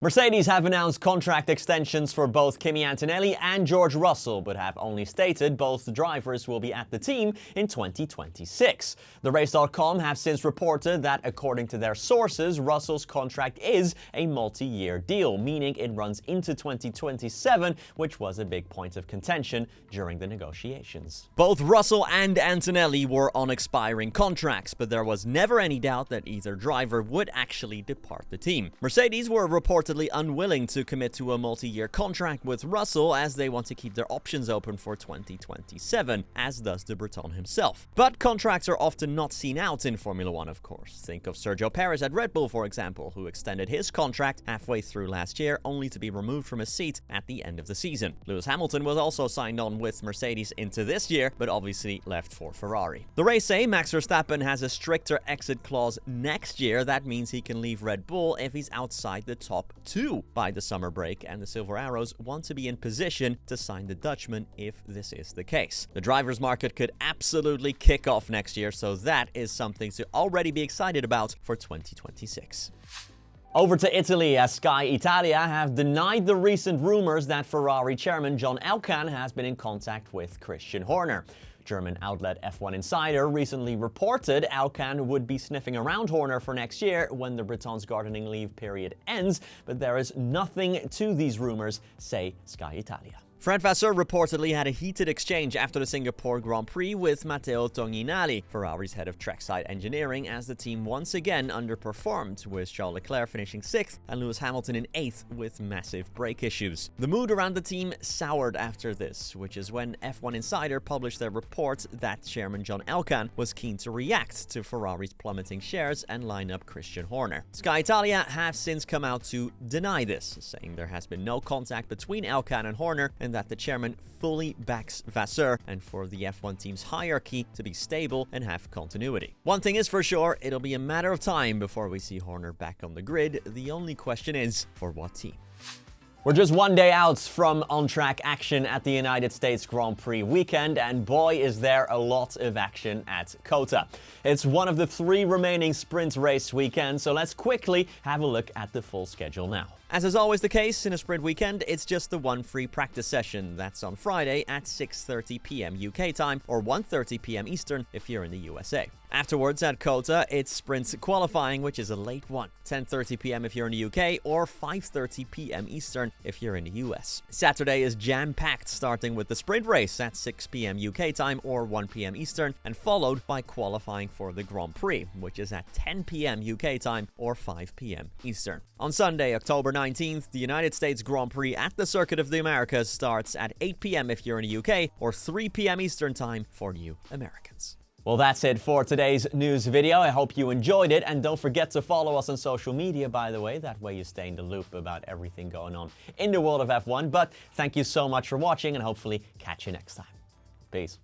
Mercedes have announced contract extensions for both Kimi Antonelli and George Russell, but have only stated both drivers will be at the team in 2026. The Race.com have since reported that, according to their sources, Russell's contract is a multi-year deal, meaning it runs into 2027, which was a big point of contention during the negotiations. Both Russell and Antonelli were on expiring contracts, but there was never any doubt that either driver would actually depart the team. Mercedes were reportedly unwilling to commit to a multi-year contract with Russell, as they want to keep their options open for 2027, as does the Breton himself. But contracts are often not seen out in Formula 1, of course. Think of Sergio Perez at Red Bull, for example, who extended his contract halfway through last year, only to be removed from his seat at the end of the season. Lewis Hamilton was also signed on with Mercedes into this year, but obviously left for Ferrari. The race say Max Verstappen has a stricter exit clause next year. That means he can leave Red Bull if he's outside the top 2 by the summer break, and the Silver Arrows want to be in position to sign the Dutchman if this is the case. The drivers' market could absolutely kick off next year, so that is something to already be excited about for 2026. Over to Italy, as Sky Italia have denied the recent rumors that Ferrari chairman John Elkann has been in contact with Christian Horner. German outlet F1 Insider recently reported Elkann would be sniffing around Horner for next year when the Breton's gardening leave period ends, but there is nothing to these rumors, say Sky Italia. Fred Vasseur reportedly had a heated exchange after the Singapore Grand Prix with Matteo Togninali, Ferrari's head of trackside engineering, as the team once again underperformed, with Charles Leclerc finishing 6th and Lewis Hamilton in 8th with massive brake issues. The mood around the team soured after this, which is when F1 Insider published their report that chairman John Elkann was keen to react to Ferrari's plummeting shares and line up Christian Horner. Sky Italia have since come out to deny this, saying there has been no contact between Elkann and Horner, and that the chairman fully backs Vasseur and for the F1 team's hierarchy to be stable and have continuity. One thing is for sure, it'll be a matter of time before we see Horner back on the grid. The only question is, for what team? We're just one day out from on-track action at the United States Grand Prix weekend, and boy is there a lot of action at COTA. It's one of the 3 remaining sprint race weekends, so let's quickly have a look at the full schedule now. As is always the case in a sprint weekend, it's just the one free practice session. That's on Friday at 6:30 p.m. UK time, or 1:30 p.m. Eastern if you're in the USA. Afterwards at COTA, it's sprint qualifying, which is a late one, 10:30 p.m. if you're in the UK, or 5:30 p.m. Eastern if you're in the US. Saturday is jam-packed, starting with the sprint race at 6 p.m. UK time, or 1 p.m. Eastern, and followed by qualifying for the Grand Prix, which is at 10 p.m. UK time, or 5 p.m. Eastern. On Sunday, October 19th, the United States Grand Prix at the Circuit of the Americas starts at 8 p.m. if you're in the UK, or 3 p.m. Eastern time for new Americans. Well, that's it for today's news video. I hope you enjoyed it, and don't forget to follow us on social media, by the way. That way you stay in the loop about everything going on in the world of F1. But thank you so much for watching, and hopefully catch you next time. Peace.